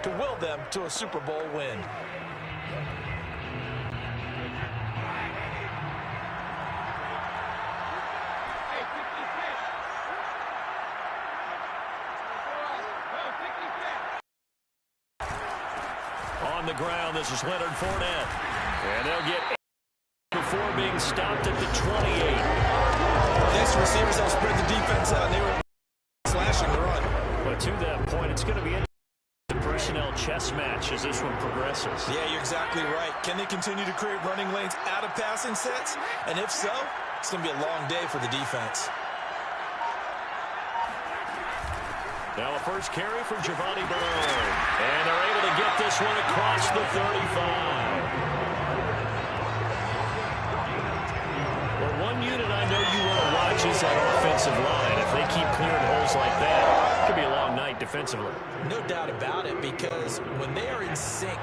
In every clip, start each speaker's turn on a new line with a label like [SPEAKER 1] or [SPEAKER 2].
[SPEAKER 1] to will them to a Super Bowl win.
[SPEAKER 2] On the ground, this is Leonard Fournette. And they'll get 8 before being stopped at the 28.
[SPEAKER 1] Next receivers, they'll spread the defense out. They were slashing the run.
[SPEAKER 2] But to that point, it's going to be a personnel chess match as this one progresses.
[SPEAKER 1] Yeah, you're exactly right. Can they continue to create running lanes out of passing sets? And if so, it's going to be a long day for the defense.
[SPEAKER 2] Now a first carry from Giovanni Bernard. And they're able to get this one across the 35. Well, one unit I know you want to watch is that offensive line. If they keep clearing holes like that, it could be a long night defensively.
[SPEAKER 1] No doubt about it, because when they are in sync,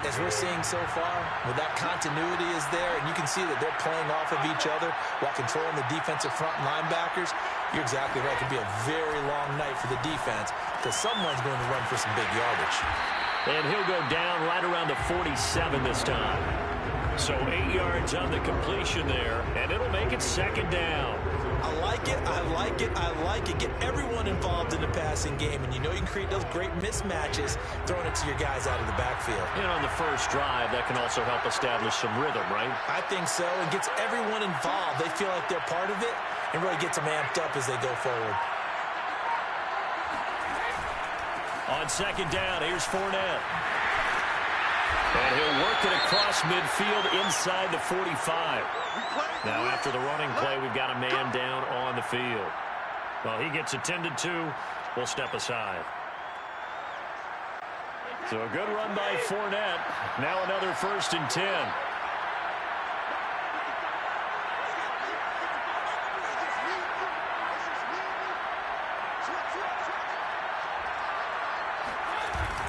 [SPEAKER 1] as we're seeing so far, with that continuity is there, and you can see that they're playing off of each other while controlling the defensive front linebackers, you're exactly right. It could be a very long night for the defense because someone's going to run for some big yardage.
[SPEAKER 2] And he'll go down right around the 47 this time. So 8 yards on the completion there, and it'll make it second down.
[SPEAKER 1] I like it, I like it, I like it. Get everyone involved in the passing game, and you know you can create those great mismatches throwing it to your guys out of the backfield.
[SPEAKER 2] And on the first drive, that can also help establish some rhythm, right?
[SPEAKER 1] I think so. It gets everyone involved. They feel like they're part of it and really gets them amped up as they go forward.
[SPEAKER 2] On second down, here's Fournette. And he'll work it across midfield inside the 45. Now after the running play, we've got a man down on the field. Well, he gets attended to. We'll step aside. So a good run by Fournette. Now another 1st and 10.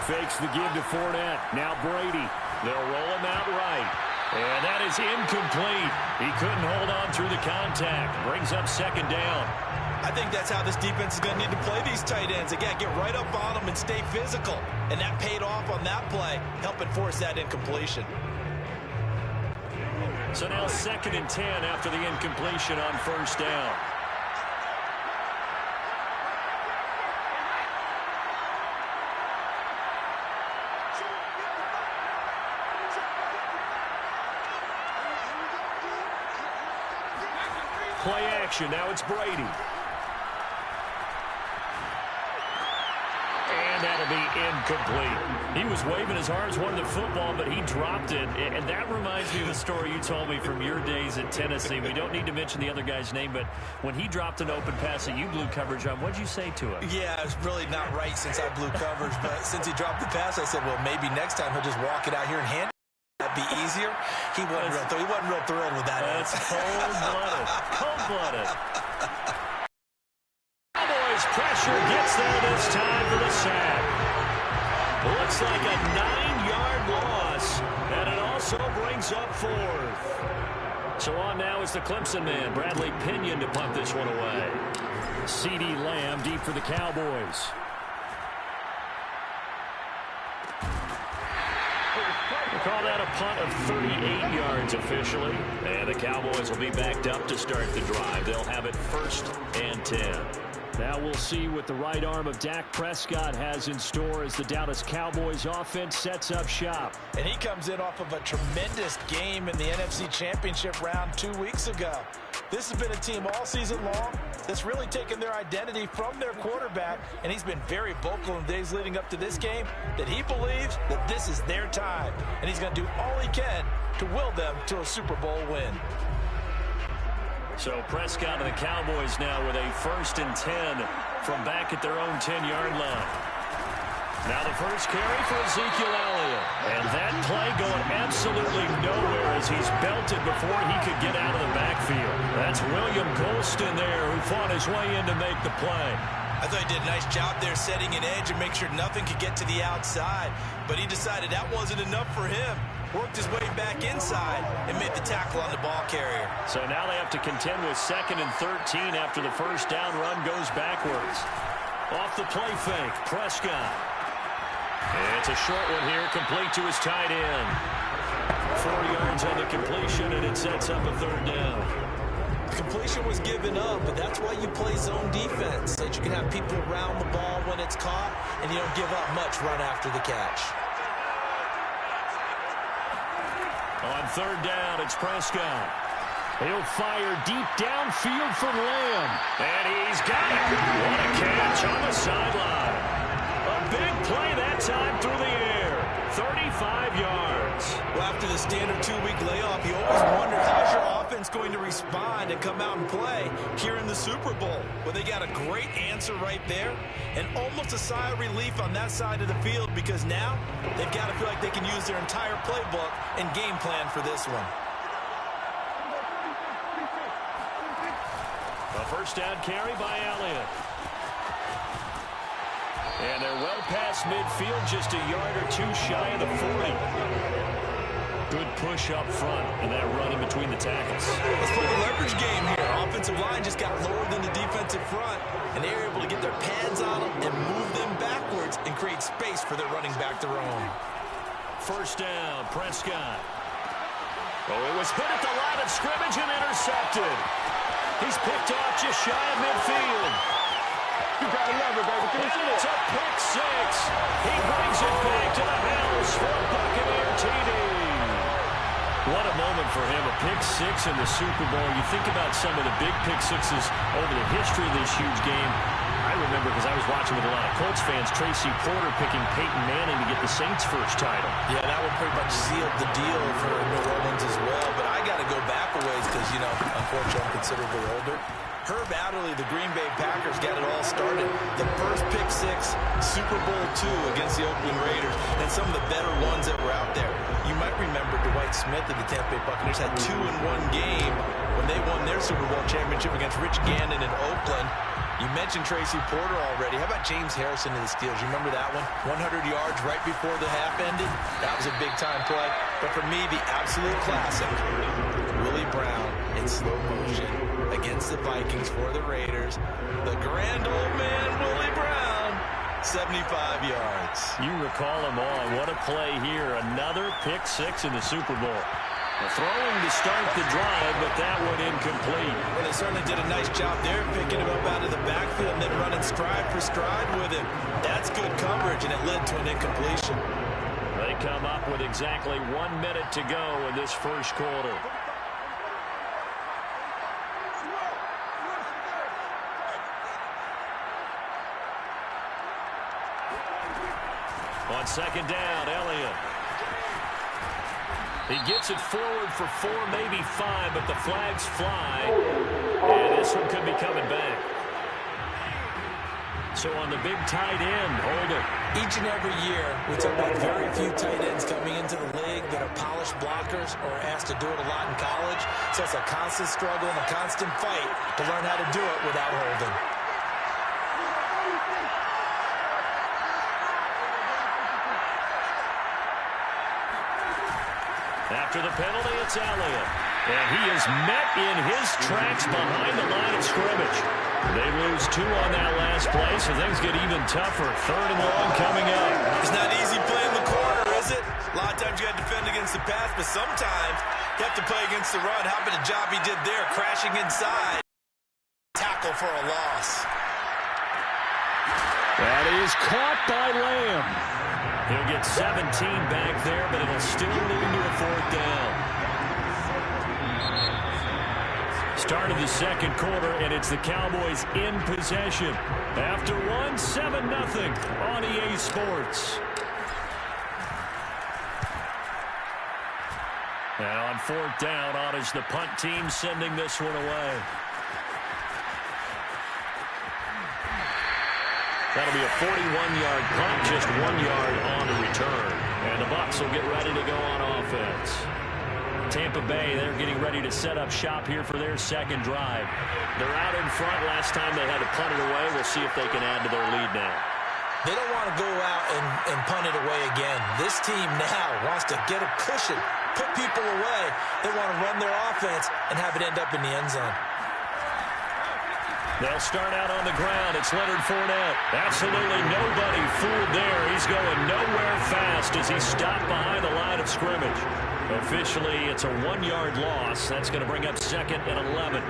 [SPEAKER 2] Fakes the give to Fournette. Now Brady. They'll roll him out right. And that is incomplete. He couldn't hold on through the contact. Brings up second down.
[SPEAKER 1] I think that's how this defense is going to need to play these tight ends. Again, get right up on them and stay physical. And that paid off on that play, helping force that incompletion.
[SPEAKER 2] So now 2nd and 10 after the incompletion on 1st down. Play action. Now it's Brady. And that'll be incomplete. He was waving his arms, wanted the football, but he dropped it. And that reminds me of the story you told me from your days at Tennessee. We don't need to mention the other guy's name, but when he dropped an open pass that you blew coverage on, what'd you say to him?
[SPEAKER 1] Yeah, it's really not right since I blew coverage, but since he dropped the pass, I said, well, maybe next time he'll just walk it out here and hand it. That'd be easier. He wasn't real thrilled with that.
[SPEAKER 2] That's cold-blooded. Cold-blooded. Cowboys pressure gets there this time for the sack. Looks like a 9-yard loss, and it also brings up 4th. So on now is the Clemson man, Bradley Pinion, to punt this one away. CeeDee Lamb deep for the Cowboys. We'll call that a punt of 38 yards officially. And the Cowboys will be backed up to start the drive. They'll have it 1st and 10. Now we'll see what the right arm of Dak Prescott has in store as the Dallas Cowboys offense sets up shop.
[SPEAKER 1] And he comes in off of a tremendous game in the NFC Championship round 2 weeks ago. This has been a team all season long that's really taken their identity from their quarterback, and he's been very vocal in the days leading up to this game that he believes that this is their time, and he's going to do all he can to will them to a Super Bowl win.
[SPEAKER 2] So Prescott and the Cowboys now with a 1st and 10 from back at their own 10-yard line. Now the first carry for Ezekiel Elliott. And that play going absolutely nowhere as he's belted before he could get out of the backfield. That's William Golston there who fought his way in to make the play.
[SPEAKER 1] I thought he did a nice job there setting an edge and make sure nothing could get to the outside. But he decided that wasn't enough for him. Worked his way back inside and made the tackle on the ball carrier.
[SPEAKER 2] So now they have to contend with 2nd and 13 after the first down run goes backwards. Off the play fake, Prescott. And It's a short one here, complete to his tight end. 4 yards on the completion, and it sets up a third down.
[SPEAKER 1] The completion was given up, but that's why you play zone defense, so that you can have people around the ball when it's caught, and you don't give up much run after the catch.
[SPEAKER 2] On third down, it's Prescott. He'll fire deep downfield for Lamb. And he's got it. What a catch on the sideline. A big play that time through the air. 35 yards.
[SPEAKER 1] Well, after the standard 2-week layoff, you always wonder how's your offense going to respond and come out and play here in the Super Bowl. Well, they got a great answer right there and almost a sigh of relief on that side of the field because now they've got to feel like they can use their entire playbook and game plan for this one.
[SPEAKER 2] A first down carry by Elliott. And they're well past midfield, just a yard or two shy of the 40. Good push up front, and that run in between the tackles.
[SPEAKER 1] Let's play the leverage game here. Offensive line just got lower than the defensive front, and they're able to get their pads on them and move them backwards and create space for their running back to roam.
[SPEAKER 2] First down, Prescott. Oh, it was hit at the line of scrimmage and intercepted. He's picked off just shy of midfield.
[SPEAKER 3] You gotta love it, baby. Finish it.
[SPEAKER 2] It's a pick six. He brings it back to the house for a Buccaneer TD. What a moment for him, a pick six in the Super Bowl. You think about some of the big pick sixes over the history of this huge game. I remember because I was watching with a lot of Colts fans, Tracy Porter picking Peyton Manning to get the Saints' first title.
[SPEAKER 1] Yeah, that one pretty much sealed the deal for New Orleans as well. But I got to go back a ways because, you know, unfortunately I'm considerably older. Herb Adderley, the Green Bay Packers, got it all started. The first pick six, Super Bowl II against the Oakland Raiders, and some of the better ones that were out there. You might remember Dwight Smith of the Tampa Bay Buccaneers had 2 in one game when they won their Super Bowl championship against Rich Gannon in Oakland. You mentioned Tracy Porter already. How about James Harrison in the Steelers? You remember that one? 100 yards right before the half ended? That was a big-time play. But for me, the absolute classic, Willie Brown in slow motion against the Vikings for the Raiders. The grand old man, Willie Brown, 75 yards.
[SPEAKER 2] You recall them all. What a play here. Another pick six in the Super Bowl. Throwing to start the drive, but that one incomplete.
[SPEAKER 1] Well, they certainly did a nice job there, picking him up out of the backfield and then running stride for stride with him. That's good coverage, and it led to an incompletion.
[SPEAKER 2] They come up with exactly 1 minute to go in this first quarter. On second down, Elliott. He gets it forward for 4, maybe 5, but the flags fly. And this one could be coming back. So on the big tight end, Holder.
[SPEAKER 1] Each and every year, we talk about very few tight ends coming into the league that are polished blockers or asked to do it a lot in college. So it's a constant struggle and a constant fight to learn how to do it without holding.
[SPEAKER 2] After the penalty, it's Elliott. And he is met in his tracks behind the line of scrimmage. They lose 2 on that last play, so things get even tougher. Third and long coming up.
[SPEAKER 1] It's not easy playing the corner, is it? A lot of times you got to defend against the pass, but sometimes you have to play against the run. How about the job he did there, crashing inside. Tackle for a loss.
[SPEAKER 2] That is caught by Lamb. He'll get 17 back there, but it'll still lead to a fourth down. Start of the second quarter, and it's the Cowboys in possession. After one, 7-0 on EA Sports. Now on fourth down, on is the punt team sending this one away. That'll be a 41-yard punt, just 1 yard on the return. And the Bucs will get ready to go on offense. Tampa Bay, they're getting ready to set up shop here for their second drive. They're out in front. Last time they had to punt it away. We'll see if they can add to their lead now.
[SPEAKER 1] They don't want to go out and punt it away again. This team now wants to get a cushion, put people away. They want to run their offense and have it end up in the end zone.
[SPEAKER 2] They'll start out on the ground. It's Leonard Fournette. Absolutely nobody fooled there. He's going nowhere fast. first as he stopped behind the line of scrimmage. Officially, it's a 1-yard loss. That's going to bring up 2nd and 11.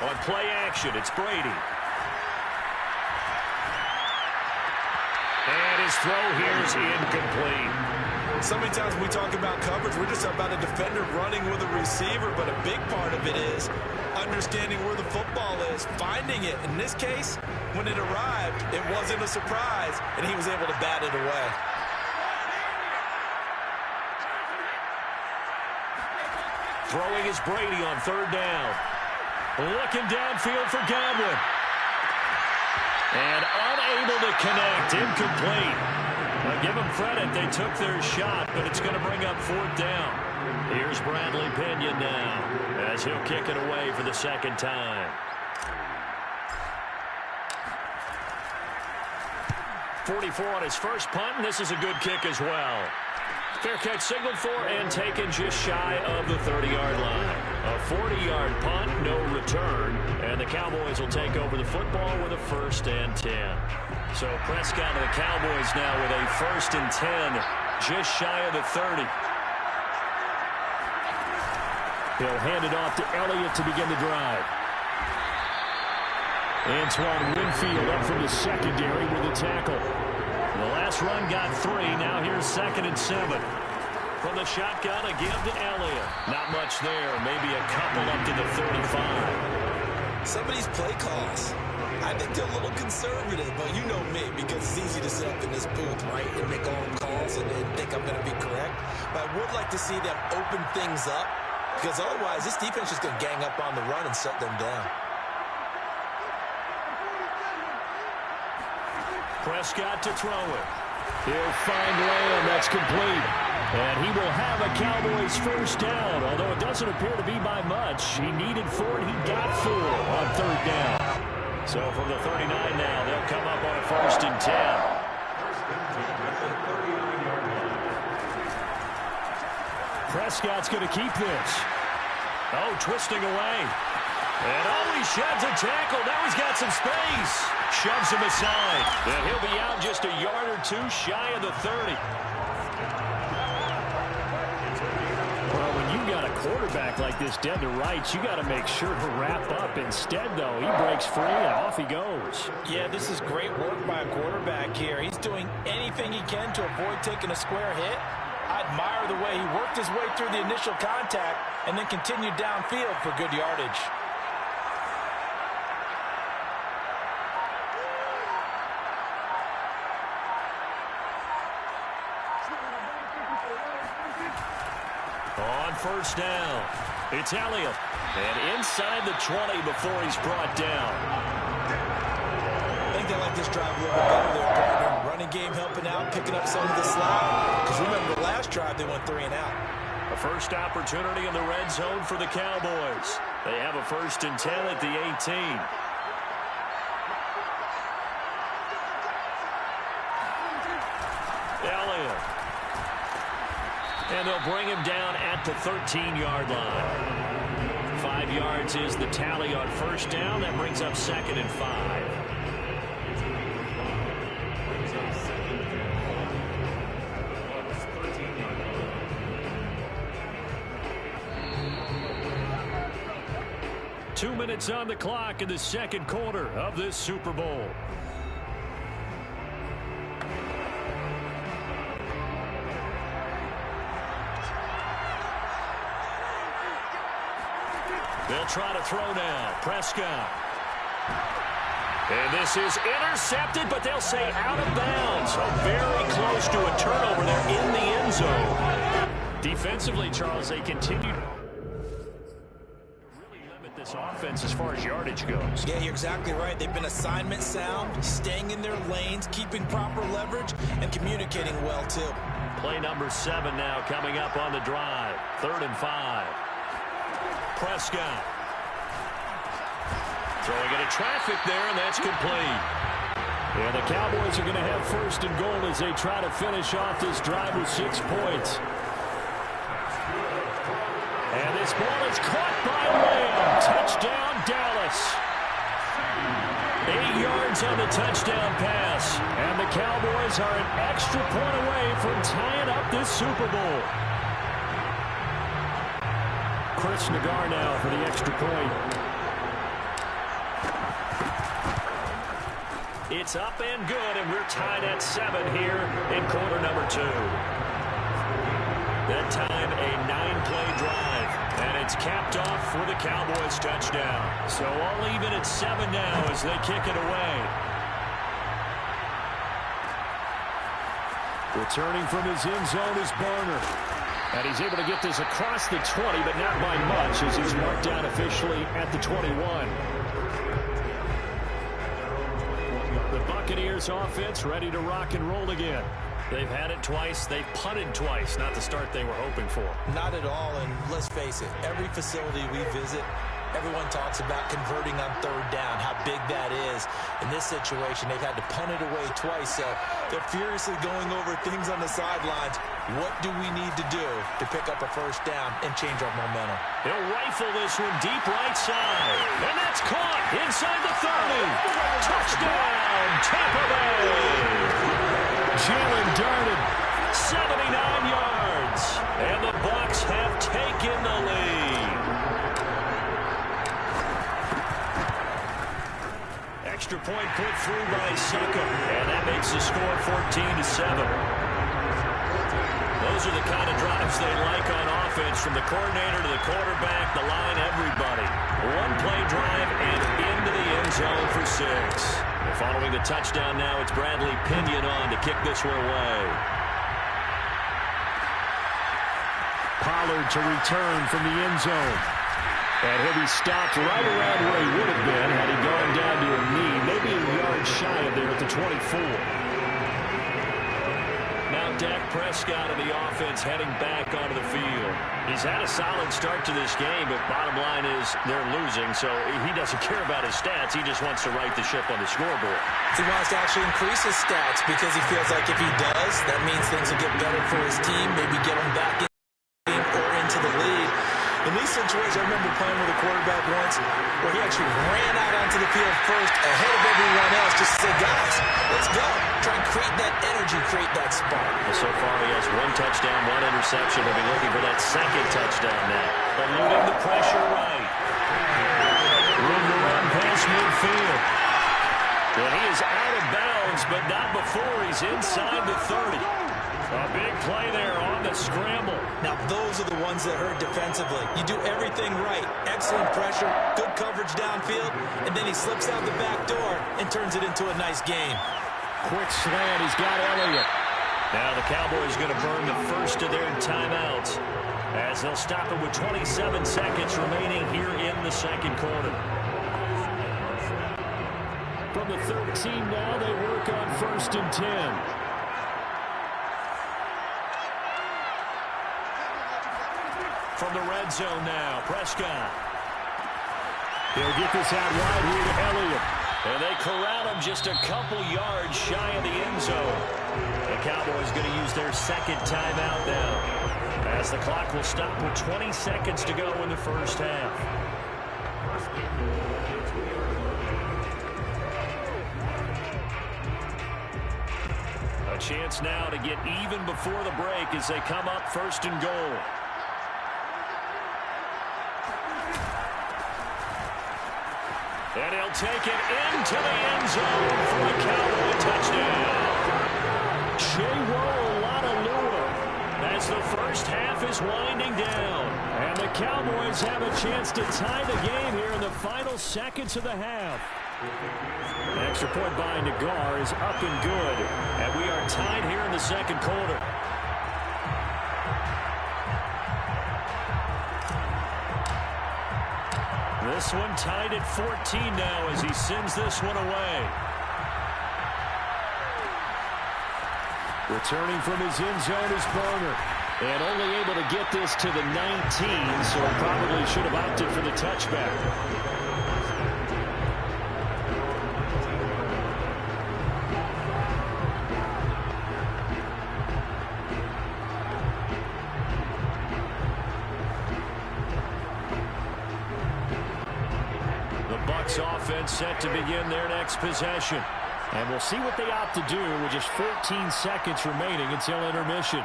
[SPEAKER 2] On play action, it's Brady. And his throw here is incomplete.
[SPEAKER 1] So many times when we talk about coverage, we're just about a defender running with a receiver, but a big part of it is understanding where the football is, finding it. In this case, when it arrived, it wasn't a surprise, and he was able to bat it away.
[SPEAKER 2] Throwing is Brady on 3rd down. Looking downfield for Godwin. And unable to connect. Incomplete. Now give them credit. They took their shot, but it's going to bring up 4th down. Here's Bradley Pinion now as he'll kick it away for the 2nd time. 44 on his first punt, and this is a good kick as well. Fair catch signaled for and taken just shy of the 30-yard line. A 40-yard punt, no return, and the Cowboys will take over the football with a 1st and 10. So Prescott and the Cowboys now with a 1st and 10, just shy of the 30. He'll hand it off to Elliott to begin the drive. Antoine Winfield up from the secondary with a tackle. The last run got 3. Now here's 2nd and 7. From the shotgun, a give to Elliott. Not much there. Maybe a couple up to the 35.
[SPEAKER 1] Some of these play calls, I think they're a little conservative, but you know me, because it's easy to sit up in this booth, right, and make all the calls and think I'm going to be correct. But I would like to see them open things up, because otherwise this defense is going to gang up on the run and shut them down.
[SPEAKER 2] Prescott to throw it. He'll find Lamb. That's complete. And he will have a Cowboys 1st down, although it doesn't appear to be by much. He needed 4, and he got 4 on 3rd down. So from the 39 now, they'll come up on a 1st and 10. Prescott's going to keep this. Oh, twisting away. And he sheds a tackle. Now he's got some space. Shoves him aside. And he'll be out just a yard or 2 shy of the 30. Well, when you got a quarterback like this dead to rights, you got to make sure to wrap up. Instead, though, he breaks free and off he goes.
[SPEAKER 1] Yeah, this is great work by a quarterback here. He's doing anything he can to avoid taking a square hit. I admire the way he worked his way through the initial contact and then continued downfield for good yardage.
[SPEAKER 2] On 1st down, it's Elliott. And inside the 20 before he's brought down.
[SPEAKER 1] I think they like this drive a little bit better there, partner. Running game helping out, picking up some of the slack. Because remember, the last drive they went 3 and out.
[SPEAKER 2] A first opportunity in the red zone for the Cowboys. They have a 1st and 10 at the 18. Elliott. And they'll bring him down at the 13-yard line. 5 yards is the tally on 1st down. That brings up 2nd and 5. Two minutes on the clock in the 2nd quarter of this Super Bowl. They'll try to throw now. Prescott. And this is intercepted, but they'll say out of bounds. So very close to a turnover there in the end zone. Defensively, Charles, they continue to really limit this offense as far as yardage goes.
[SPEAKER 1] Yeah, you're exactly right. They've been assignment sound, staying in their lanes, keeping proper leverage, and communicating well, too.
[SPEAKER 2] Play number 7 now coming up on the drive. 3rd and 5. Prescott. Throwing into traffic there, and that's complete. And the Cowboys are going to have first and goal as they try to finish off this drive with 6 points. And this ball is caught by Lamb. Touchdown, Dallas. 8 yards on the touchdown pass. And the Cowboys are an extra point away from tying up this Super Bowl. Chris Nagar now for the extra point. It's up and good, and we're tied at 7 here in quarter number 2. That time, a 9-play drive, and it's capped off for the Cowboys touchdown. So all even at 7 now as they kick it away. Returning from his end zone is Barner. And he's able to get this across the 20, but not by much as he's marked down officially at the 21. The Buccaneers offense ready to rock and roll again. They've had it twice. They've punted twice. Not the start they were hoping for.
[SPEAKER 1] Not at all, and let's face it, every facility we visit, everyone talks about converting on 3rd down, how big that is. In this situation, they've had to punt it away twice, so they're furiously going over things on the sidelines. What do we need to do to pick up a first down and change our momentum?
[SPEAKER 2] He'll rifle this one deep right side. And that's caught inside the 30. Touchdown, Tampa Bay. Jalen darted 79 yards. And the Bucs have taken the lead. Extra point put through by Suckum. And that makes the score 14-7. Those are the kind of drives they like on offense, from the coordinator to the quarterback, the line, everybody. 1-play drive and into the end zone for 6. And following the touchdown now, it's Bradley Pinion on to kick this one away. Pollard to return from the end zone. And he'll be stopped right around where he would have been had he gone down to a knee, maybe a yard shy of there at the 24. Now Dak Prescott of the offense heading back onto the field. He's had a solid start to this game, but bottom line is they're losing, so he doesn't care about his stats. He just wants to right the ship on the scoreboard.
[SPEAKER 1] He wants to actually increase his stats because he feels like if he does, that means things will get better for his team, maybe get him back in the game or into the lead. In these situations, I remember playing with a quarterback once where he actually ran out onto the field first ahead of everyone else just to say, guys, let's go. Try and create that energy, create that spark.
[SPEAKER 2] Well, so far he has 1 touchdown, 1 interception. They'll be looking for that 2nd touchdown now. Eluding the pressure right. Room to run past midfield. Well, he is out of bounds, but not before he's inside the 30. A big play there on the scramble.
[SPEAKER 1] Now, those are the ones that hurt defensively. You do everything right. Excellent pressure, good coverage downfield, and then he slips out the back door and turns it into a nice game.
[SPEAKER 2] Quick slant. He's got Elliott. Now the Cowboys going to burn the first of their timeouts as they'll stop it with 27 seconds remaining here in the 2nd quarter. From the 13 now, they work on 1st and 10. From the red zone now, Prescott. He'll get this out wide here to Elliott. And they corral him just a couple yards shy of the end zone. The Cowboys going to use their 2nd timeout now, as the clock will stop with 20 seconds to go in the first half. A chance now to get even before the break as they come up 1st and goal. And he'll take it into the end zone for a Cowboy touchdown. As the first half is winding down. And the Cowboys have a chance to tie the game here in the final seconds of the half. An extra point by Nagar is up and good. And we are tied here in the 2nd quarter. This one tied at 14 now as he sends this one away. Returning from his end zone is Barner. And only able to get this to the 19, so probably should have opted for the touchback. Bucs offense set to begin their next possession. And we'll see what they opt to do with just 14 seconds remaining until intermission.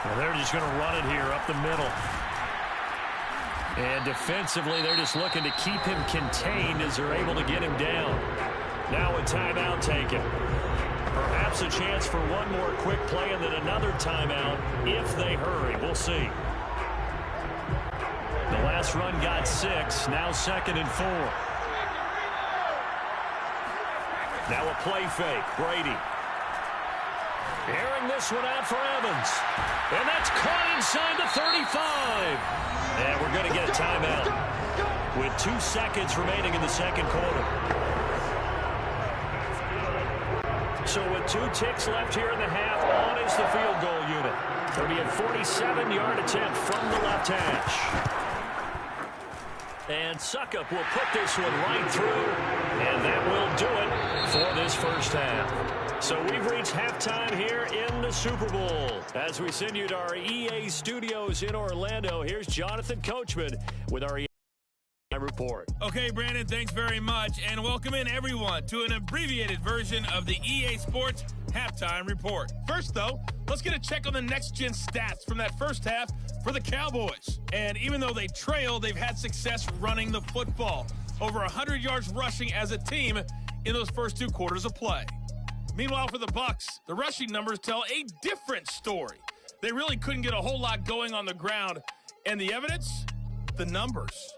[SPEAKER 2] Well, they're just going to run it here up the middle. And defensively, they're just looking to keep him contained as they're able to get him down. Now a timeout taken. Perhaps a chance for one more quick play and then another timeout if they hurry. We'll see. The last run got 6. Now 2nd and 4. Now a play fake. Brady. Airing this one out for Evans. And that's caught inside the 35. And we're going to get a timeout with 2 seconds remaining in the second quarter. So with 2 ticks left here in the half, on is the field goal unit. It'll be a 47-yard attempt from the left hash. And Suckup will put this one right through, and that will do it for this first half. So we've reached halftime here in the Super Bowl. As we send you to our EA studios in Orlando, here's Jonathan Coachman with our EA report.
[SPEAKER 4] Okay, Brandon, thanks very much, and welcome in everyone to an abbreviated version of the EA Sports Halftime Report. First, though, let's get a check on the next-gen stats from that first half for the Cowboys. And even though they trail, they've had success running the football. Over 100 yards rushing as a team in those first 2 quarters of play. Meanwhile, for the Bucs, the rushing numbers tell a different story. They really couldn't get a whole lot going on the ground. And the evidence? The numbers.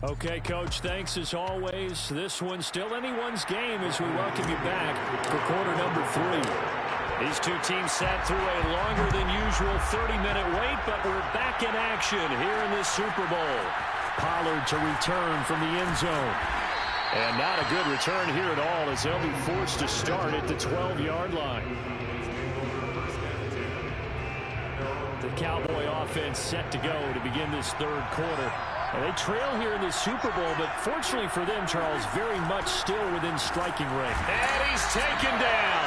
[SPEAKER 2] Okay, Coach, thanks as always. This one's still anyone's game as we welcome you back for quarter number 3. These 2 teams sat through a longer than usual 30-minute wait, but we're back in action here in this Super Bowl. Pollard to return from the end zone. And not a good return here at all as they'll be forced to start at the 12-yard line. The Cowboy offense set to go to begin this third quarter. And they trail here in the Super Bowl, but fortunately for them, Charles, very much still within striking range.
[SPEAKER 5] And he's taken down.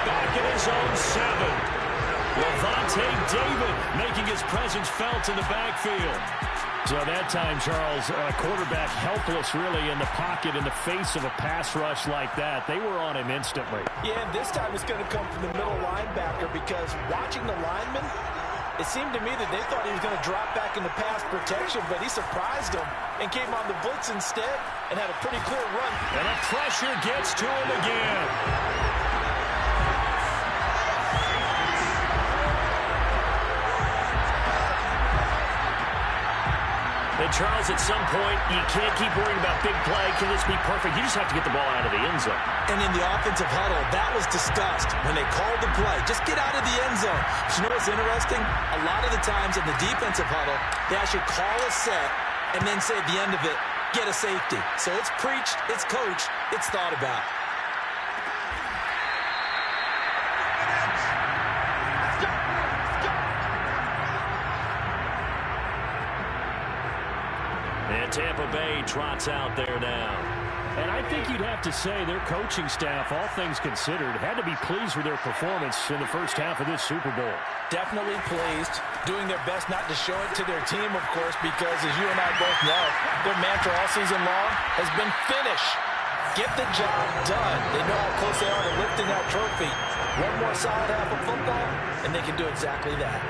[SPEAKER 5] Back in his own 7. Levante David making his presence felt in the backfield.
[SPEAKER 2] So that time, Charles, quarterback helpless really in the pocket in the face of a pass rush like that. They were on him instantly.
[SPEAKER 1] Yeah, and this time it's going to come from the middle linebacker because watching the lineman, it seemed to me that they thought he was going to drop back into pass protection, but he surprised them and came on the blitz instead and had a pretty clear run.
[SPEAKER 5] And the pressure gets to him again.
[SPEAKER 2] And Charles, at some point, you can't keep worrying about big play. Can this be perfect? You just have to get the ball out of the end zone.
[SPEAKER 1] And in the offensive huddle, that was discussed when they called the play. Just get out of the end zone. But you know what's interesting? A lot of the times in the defensive huddle, they actually call a set and then say at the end of it, get a safety. So it's preached, it's coached, it's thought about.
[SPEAKER 2] And Tampa Bay trots out there now. And I think you'd have to say their coaching staff, all things considered, had to be pleased with their performance in the first half of this Super Bowl.
[SPEAKER 1] Definitely pleased, doing their best not to show it to their team, of course, because as you and I both know, their mantra all season long has been finish. Get the job done. They know how close they are to lifting that trophy. One more solid half of football, and they can do exactly that.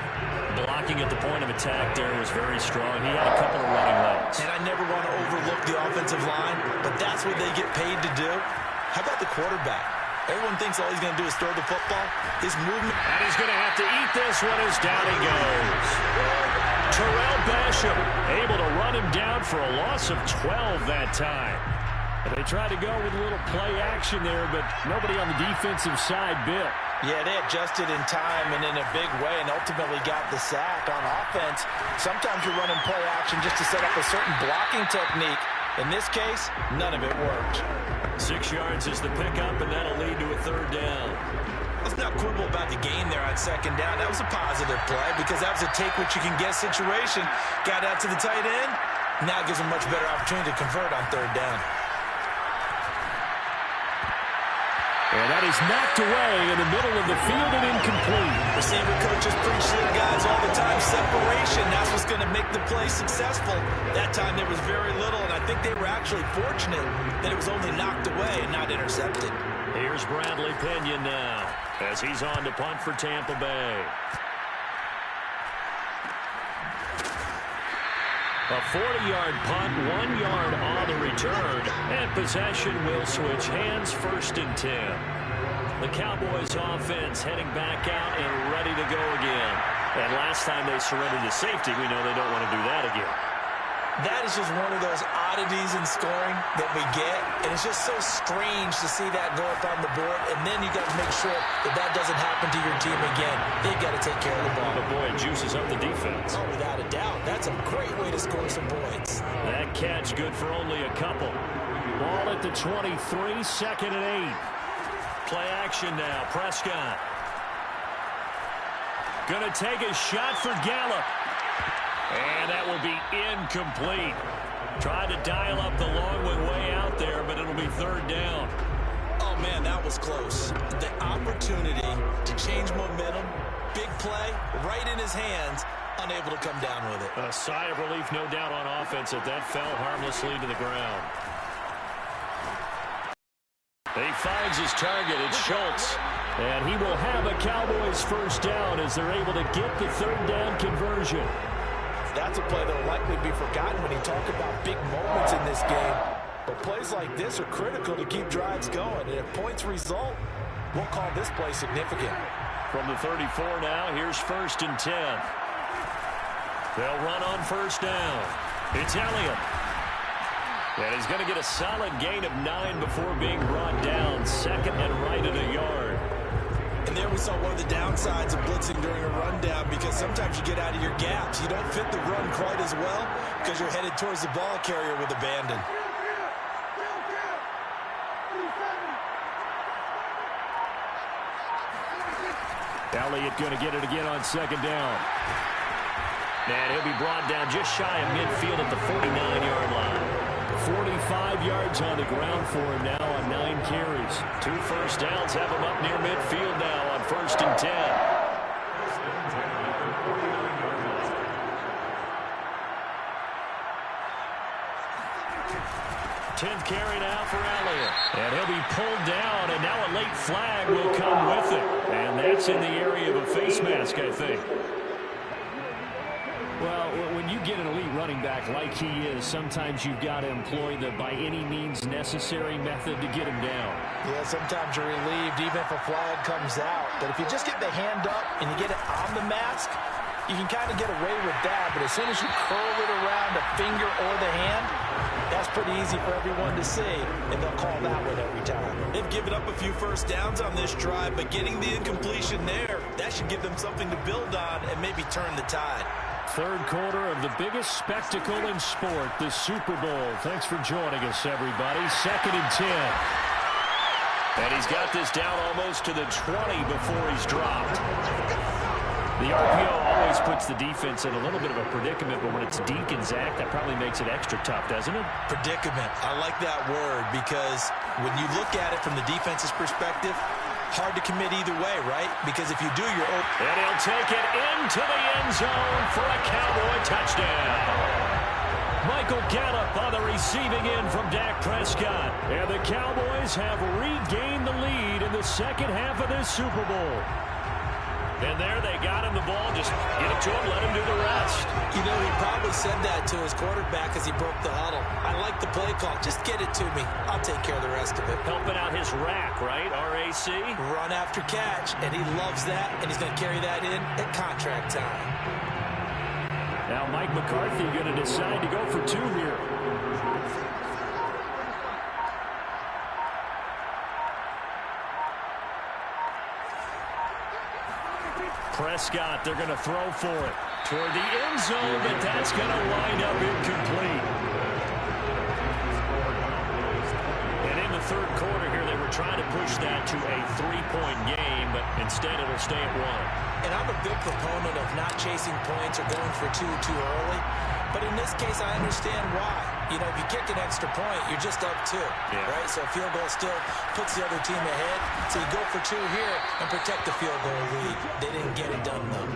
[SPEAKER 2] Blocking at the point of attack there was very strong. He had a couple of running lanes.
[SPEAKER 1] And I never want to overlook the offensive line, but that's what they get paid to do. How about the quarterback? Everyone thinks all he's going to do is throw the football. His movement.
[SPEAKER 5] And he's going to have to eat this one as down he goes. Terrell Basham
[SPEAKER 2] Able to run him down for a loss of 12 that time. And they tried to go with a little play action there, but nobody on the defensive side bit.
[SPEAKER 1] Yeah, they adjusted in time and in a big way and ultimately got the sack on offense. Sometimes you're running play action just to set up a certain blocking technique. In this case, none of it worked.
[SPEAKER 2] 6 yards is the pickup, and that'll lead to a third down.
[SPEAKER 1] Let's not quibble about the gain there on second down. That was a positive play because that was a take-what-you-can-get situation. Got out to the tight end, Now it gives them much better opportunity to convert on third down.
[SPEAKER 2] And that is knocked away in the middle of the field and incomplete.
[SPEAKER 1] Receiver coaches preach to their guys all the time. Separation, that's what's going to make the play successful. That time there was very little, and I think they were actually fortunate that it was only knocked away and not intercepted.
[SPEAKER 2] Here's Bradley Pinion now as he's on to punt for Tampa Bay. A 40-yard punt, 1 yard on the return, and possession will switch hands, 1st and 10. The Cowboys offense heading back out and ready to go again. And last time they surrendered to safety, we know they don't want to do that again.
[SPEAKER 1] That is just one of those oddities in scoring that we get, and it's just so strange to see that go up on the board, and then you got to make sure that that doesn't happen to your team again. They've got to take care of the ball.
[SPEAKER 2] But boy, it juices up the defense.
[SPEAKER 1] Oh, without a doubt. That's a great way to score some points.
[SPEAKER 2] That catch good for only a couple. Ball at the 23, 2nd and 8. Play action now, Prescott. Gonna take a shot for Gallup. And that will be incomplete. Tried to dial up the long one way out there, but it'll be 3rd down.
[SPEAKER 1] Oh, man, that was close. The opportunity to change momentum, big play, right in his hands, unable to come down with it.
[SPEAKER 2] A sigh of relief, no doubt, on offense that fell harmlessly to the ground. He finds his target. It's Schultz. And he will have a Cowboys 1st down as they're able to get the 3rd down conversion.
[SPEAKER 1] That's a play that will likely be forgotten when you talk about big moments in this game. But plays like this are critical to keep drives going. And if points result, we'll call this play significant.
[SPEAKER 2] From the 34 now, here's 1st and 10. They'll run on 1st down. It's Elliott. And he's going to get a solid gain of 9 before being brought down. 2nd and right at a yard.
[SPEAKER 1] And there we saw one of the downsides of blitzing during a rundown, because sometimes you get out of your gaps. You don't fit the run quite as well because you're headed towards the ball carrier with abandon.
[SPEAKER 2] Elliott going to get it again on 2nd down. And he'll be brought down just shy of midfield at the 49-yard line. 45 yards on the ground for him now on 9 carries. 2 first downs have him up near midfield now on 1st and 10. 10th carry now for Elliott. And he'll be pulled down, and now a late flag will come with it. And that's in the area of a face mask, I think.
[SPEAKER 6] Well, when you get an elite running back like he is, sometimes you've got to employ the by any means necessary method to get him down.
[SPEAKER 1] Yeah, sometimes you're relieved even if a flag comes out. But if you just get the hand up and you get it on the mask, you can kind of get away with that. But as soon as you curl it around the finger or the hand, that's pretty easy for everyone to see, and they'll call that one every time. They've given up a few first downs on this drive, but getting the incompletion there, that should give them something to build on and maybe turn the tide.
[SPEAKER 6] Third quarter of the biggest spectacle in sport, the Super Bowl. Thanks for joining us, everybody. 2nd and 10.
[SPEAKER 2] And he's got this down almost to the 20 before he's dropped. The RPO always puts the defense in a little bit of a predicament, but when it's Deke and Zach, that probably makes it extra tough, doesn't it?
[SPEAKER 1] Predicament. I like that word, because when you look at it from the defense's perspective, hard to commit either way, right? Because if you do, you're open.
[SPEAKER 2] And he'll take it into the end zone for a Cowboy touchdown. Michael Gallup on the receiving end from Dak Prescott. And the Cowboys have regained the lead in the second half of this Super Bowl. And there they got him the ball. Just get it to him, let him do the rest.
[SPEAKER 1] You know, he probably said that to his quarterback as he broke the huddle. I like the play call. Just get it to me. I'll take care of the rest of it.
[SPEAKER 2] Helping out his rack, right? RAC.
[SPEAKER 1] Run after catch, and he loves that, and he's going to carry that in at contract time.
[SPEAKER 6] Now Mike McCarthy going to decide to go for 2 here.
[SPEAKER 2] Prescott, they're going to throw for it toward the end zone, but that's going to wind up incomplete. And in the third quarter here, they were trying to push that to a 3-point game, but instead it'll stay at 1.
[SPEAKER 1] And I'm a big proponent of not chasing points or going for 2 too early. But in this case, I understand why. You know, if you kick an extra point, you're just up 2, right? So a field goal still puts the other team ahead. So you go for 2 here and protect the field goal lead. They didn't get it done, though.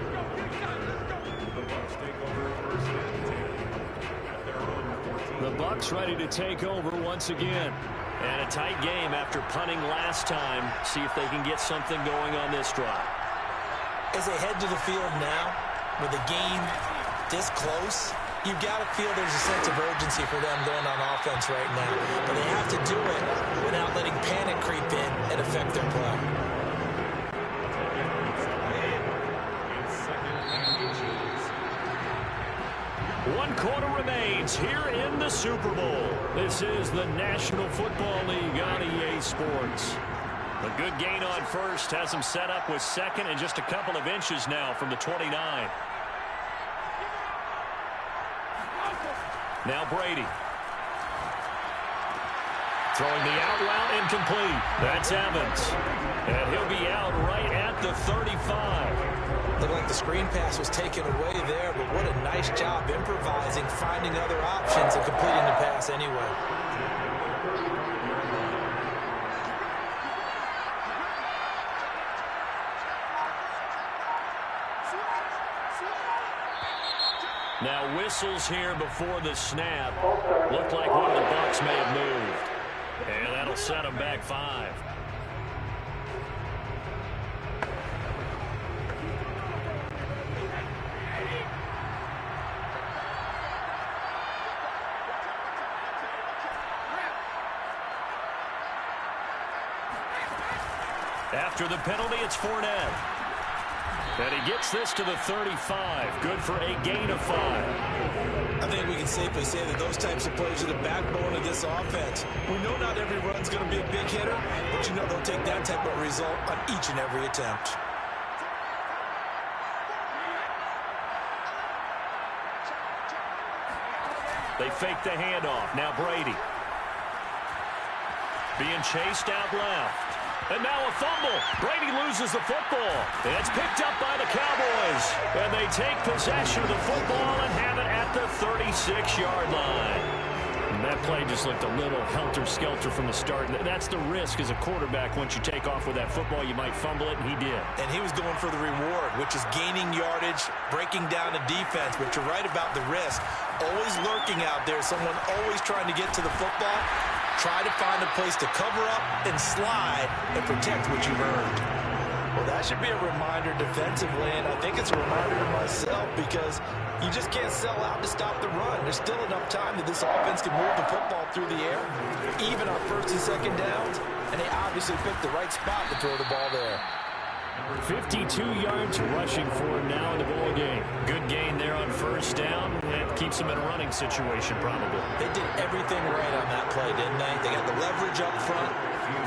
[SPEAKER 2] The Bucs ready to take over once again. And a tight game after punting last time. See if they can get something going on this drive.
[SPEAKER 1] As they head to the field now, with the game this close, you've got to feel there's a sense of urgency for them going on offense right now. But they have to do it without letting panic creep in and affect their play.
[SPEAKER 2] One quarter remains here in the Super Bowl. This is the National Football League on EA Sports. A good gain on first has him set up with second and just a couple of inches now from the 29. Now Brady. Throwing the out route incomplete. That's Evans. And he'll be out right at the 35.
[SPEAKER 1] Looked like the screen pass was taken away there, but what a nice job improvising, finding other options, and completing the pass anyway.
[SPEAKER 2] Now whistles here before the snap. Looked like one of the Bucs may have moved. And that'll set them back 5. After the penalty, it's Fournette. And he gets this to the 35. Good for a gain of 5.
[SPEAKER 1] I think we can safely say that those types of plays are the backbone of this offense. We know not every run's going to be a big hitter, but you know they'll take that type of result on each and every attempt.
[SPEAKER 2] They fake the handoff. Now Brady. Being chased out left. And now a fumble. Brady loses the football. And it's picked up by the Cowboys. And they take possession of the football and have it at the 36-yard line. And that play just looked a little helter-skelter from the start. That's the risk as a quarterback. Once you take off with that football, you might fumble it, and he did.
[SPEAKER 1] And he was going for the reward, which is gaining yardage, breaking down a defense. But you're right about the risk. Always lurking out there. Someone always trying to get to the football. Try to find a place to cover up and slide and protect what you've earned. Well, that should be a reminder defensively, and I think it's a reminder to myself because you just can't sell out to stop the run. There's still enough time that this offense can move the football through the air, even on first and second downs, and they obviously picked the right spot to throw the ball there.
[SPEAKER 2] 52 yards rushing for him now in the ball game. Good gain there on first down. That keeps him in a running situation probably.
[SPEAKER 1] They did everything right on that play, didn't they? They got the leverage up front,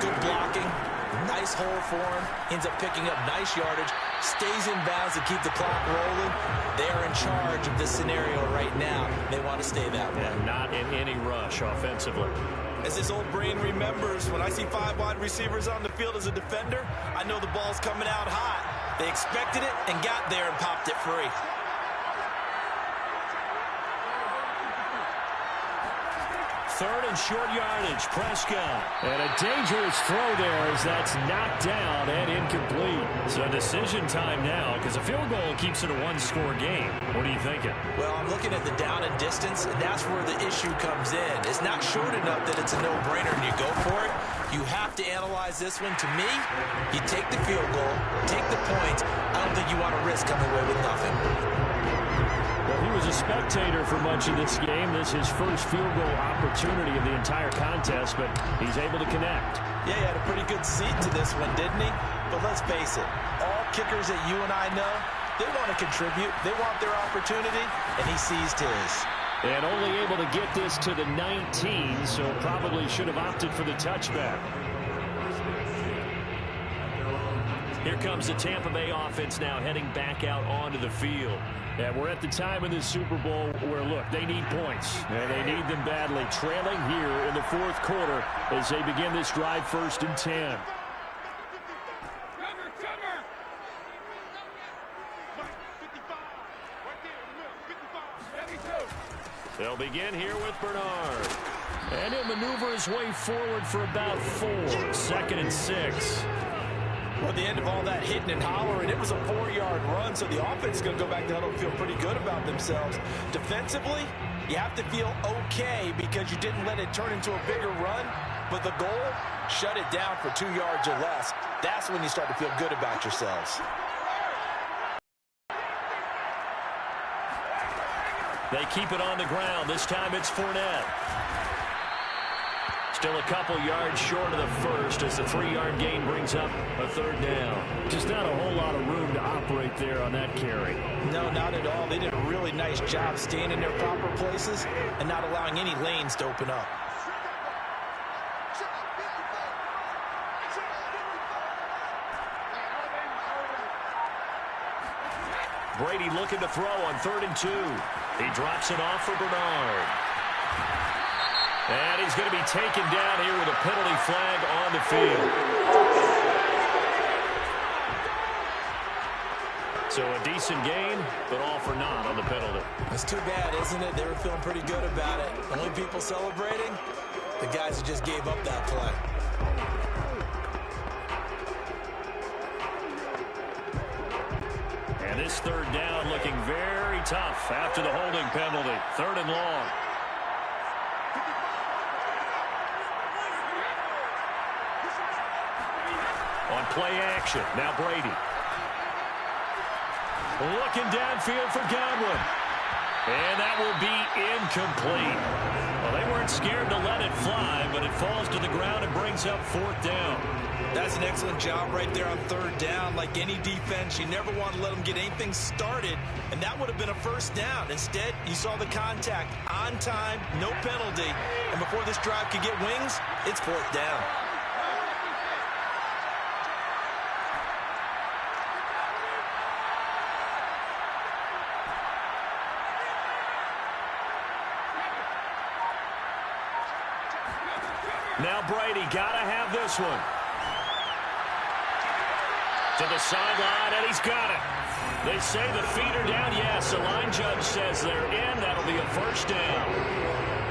[SPEAKER 1] good blocking, nice hole for him. Ends up picking up nice yardage, stays in bounds to keep the clock rolling. They are in charge of this scenario right now. They want to stay that way.
[SPEAKER 2] And not in any rush offensively.
[SPEAKER 1] As this old brain remembers, when I see 5 wide receivers on the field as a defender, I know the ball's coming out hot. They expected it and got there and popped it free.
[SPEAKER 2] Third and short yardage, Prescott. And a dangerous throw there as that's knocked down and incomplete. So decision time now because a field goal keeps it a one-score game. What are you thinking?
[SPEAKER 1] Well, I'm looking at the down and distance, and that's where the issue comes in. It's not short enough that it's a no-brainer and you go for it. You have to analyze this one. To me, you take the field goal, take the points. I don't think you want to risk coming away with nothing.
[SPEAKER 6] Well, he was a spectator for much of this game. This is his first field goal opportunity of the entire contest, but he's able to connect.
[SPEAKER 1] Yeah, he had a pretty good seat to this one, didn't he? But let's face it, all kickers that you and I know, they want to contribute. They want their opportunity, and he seized his.
[SPEAKER 6] And only able to get this to the 19, so probably should have opted for the touchback.
[SPEAKER 2] Here comes the Tampa Bay offense now heading back out onto the field.
[SPEAKER 6] And we're at the time in the Super Bowl where, look, they need points. And they need them badly. Trailing here in the fourth quarter as they begin this drive 1st and 10.
[SPEAKER 2] They'll begin here with Bernard. And he'll maneuver his way forward for about 4. 2nd and 6.
[SPEAKER 1] Well, at the end of all that hitting and hollering, it was a 4-yard run, so the offense is going to go back to huddle and feel pretty good about themselves. Defensively, you have to feel okay because you didn't let it turn into a bigger run, but the goal, shut it down for 2 yards or less. That's when you start to feel good about yourselves.
[SPEAKER 2] They keep it on the ground. This time it's Fournette. Still a couple yards short of the first as the 3-yard gain brings up a 3rd down.
[SPEAKER 6] Just not a whole lot of room to operate there on that carry.
[SPEAKER 1] No, not at all. They did a really nice job staying in their proper places and not allowing any lanes to open up.
[SPEAKER 2] Brady looking to throw on 3rd and 2. He drops it off for Bernard. And he's going to be taken down here with a penalty flag on the field. So a decent gain, but all for naught on the penalty.
[SPEAKER 1] It's too bad, isn't it? They were feeling pretty good about it. The only people celebrating, the guys who just gave up that play.
[SPEAKER 2] And this 3rd down looking very tough after the holding penalty. 3rd and long. On play action, now Brady. Looking downfield for Godwin. And that will be incomplete. Well, they weren't scared to let it fly, but it falls to the ground and brings up 4th down.
[SPEAKER 1] That's an excellent job right there on 3rd down. Like any defense, you never want to let them get anything started, and that would have been a 1st down. Instead, you saw the contact on time, no penalty, and before this drive could get wings, it's 4th down.
[SPEAKER 2] Now Brady, gotta have this one. To the sideline, and he's got it. They say the feet are down. Yes, the line judge says they're in. That'll be a 1st down.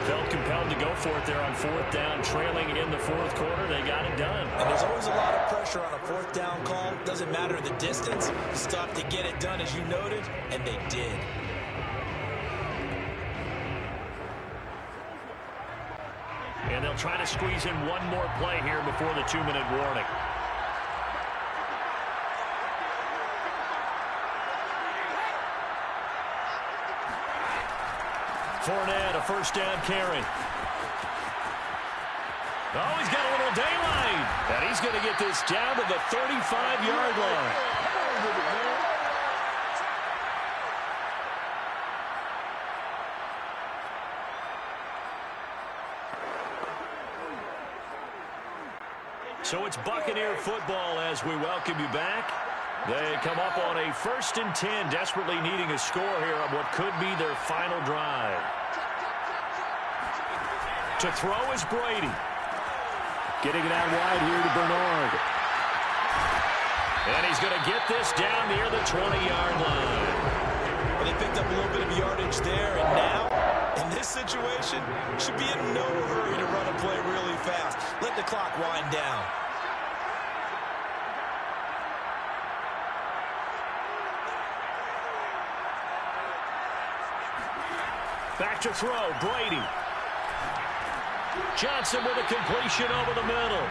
[SPEAKER 2] Felt compelled to go for it there on 4th down, trailing in the 4th quarter. They got it done.
[SPEAKER 1] And there's always a lot of pressure on a 4th down call. Doesn't matter the distance. You still have to get it done, as you noted, and they did.
[SPEAKER 2] And they'll try to squeeze in one more play here before the 2-minute warning. Fournette, a 1st down carry. Oh, he's got a little daylight. And he's going to get this down to the 35-yard line. So it's Buccaneer football as we welcome you back. They come up on a 1st and 10, desperately needing a score here on what could be their final drive. To throw is Brady. Getting it out wide here to Bernard. And he's going to get this down near the 20-yard line.
[SPEAKER 1] Well, they picked up a little bit of yardage there, and now, in this situation, should be in no hurry to run a play really fast. Let the clock wind down.
[SPEAKER 2] Back to throw, Brady. Johnson with a completion over the middle.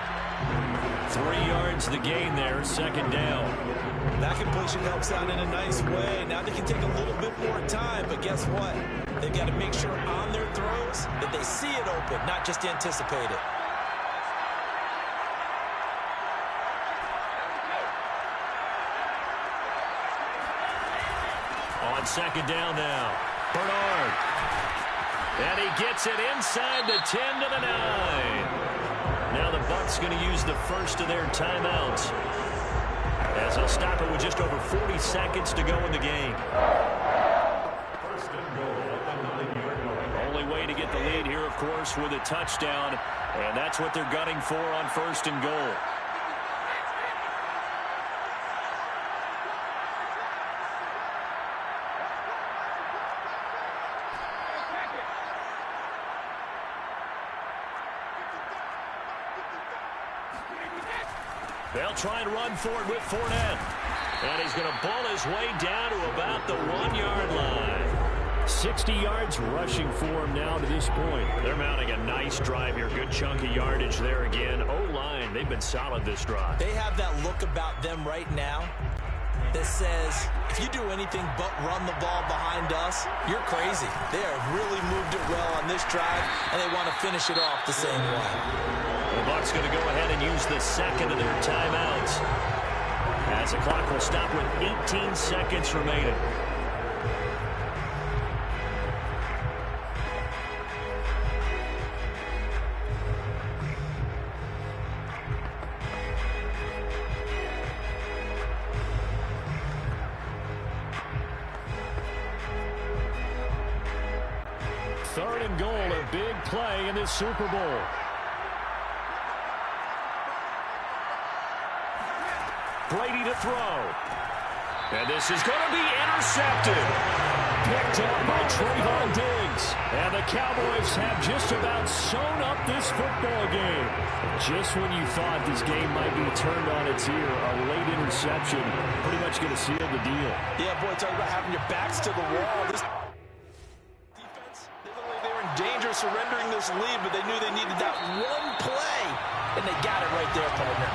[SPEAKER 2] 3 yards the gain there, 2nd down.
[SPEAKER 1] That completion helps out in a nice way. Now they can take a little bit more time, but guess what? They've got to make sure on their throws that they see it open, not just anticipate it.
[SPEAKER 2] On 2nd down now, Bernard. And he gets it inside the 10 to the 9. Now the Bucs going to use the first of their timeouts as they'll stop it with just over 40 seconds to go in the game. Only way to get the lead here, of course, with a touchdown, and that's what they're gunning for on 1st and goal. They'll try and run for it with Fournette. And he's going to bull his way down to about the 1-yard line.
[SPEAKER 6] 60 yards rushing for him now to this point.
[SPEAKER 2] They're mounting a nice drive here. Good chunk of yardage there again. O-line, they've been solid this drive.
[SPEAKER 1] They have that look about them right now that says, if you do anything but run the ball behind us, you're crazy. They have really moved it well on this drive, and they want to finish it off the same way.
[SPEAKER 2] The Bucs going to go ahead and use the second of their timeouts, as the clock will stop with 18 seconds remaining.
[SPEAKER 6] Third and goal, a big play in this Super Bowl.
[SPEAKER 2] Brady to throw. And this is going to be intercepted.
[SPEAKER 6] Picked up by Trayvon Diggs. And the Cowboys have just about sewn up this football game. Just when you thought this game might be turned on its ear, a late interception pretty much going to seal the deal.
[SPEAKER 1] Yeah, boy, talk about having your backs to the wall. This defense, they were in danger of surrendering this lead, but they knew they needed that one play, and they got it right there, partner.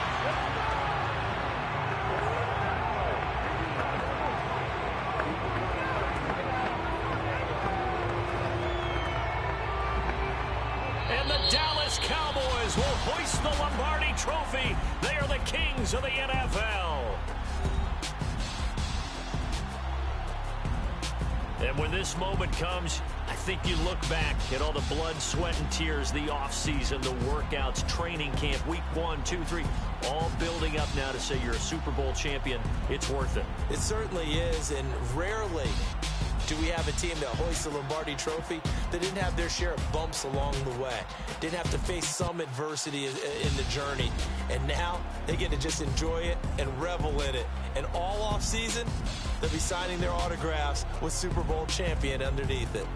[SPEAKER 2] Dallas Cowboys will hoist the Lombardi Trophy. They are the kings of the NFL. And when this moment comes, I think you look back at all the blood, sweat, and tears, the offseason, the workouts, training camp, week 1, 2, 3, all building up now to say you're a Super Bowl champion. It's worth it.
[SPEAKER 1] It certainly is, and rarely do we have a team that hoists the Lombardi Trophy that didn't have their share of bumps along the way, didn't have to face some adversity in the journey, and now they get to just enjoy it and revel in it. And all offseason, they'll be signing their autographs with Super Bowl champion underneath it.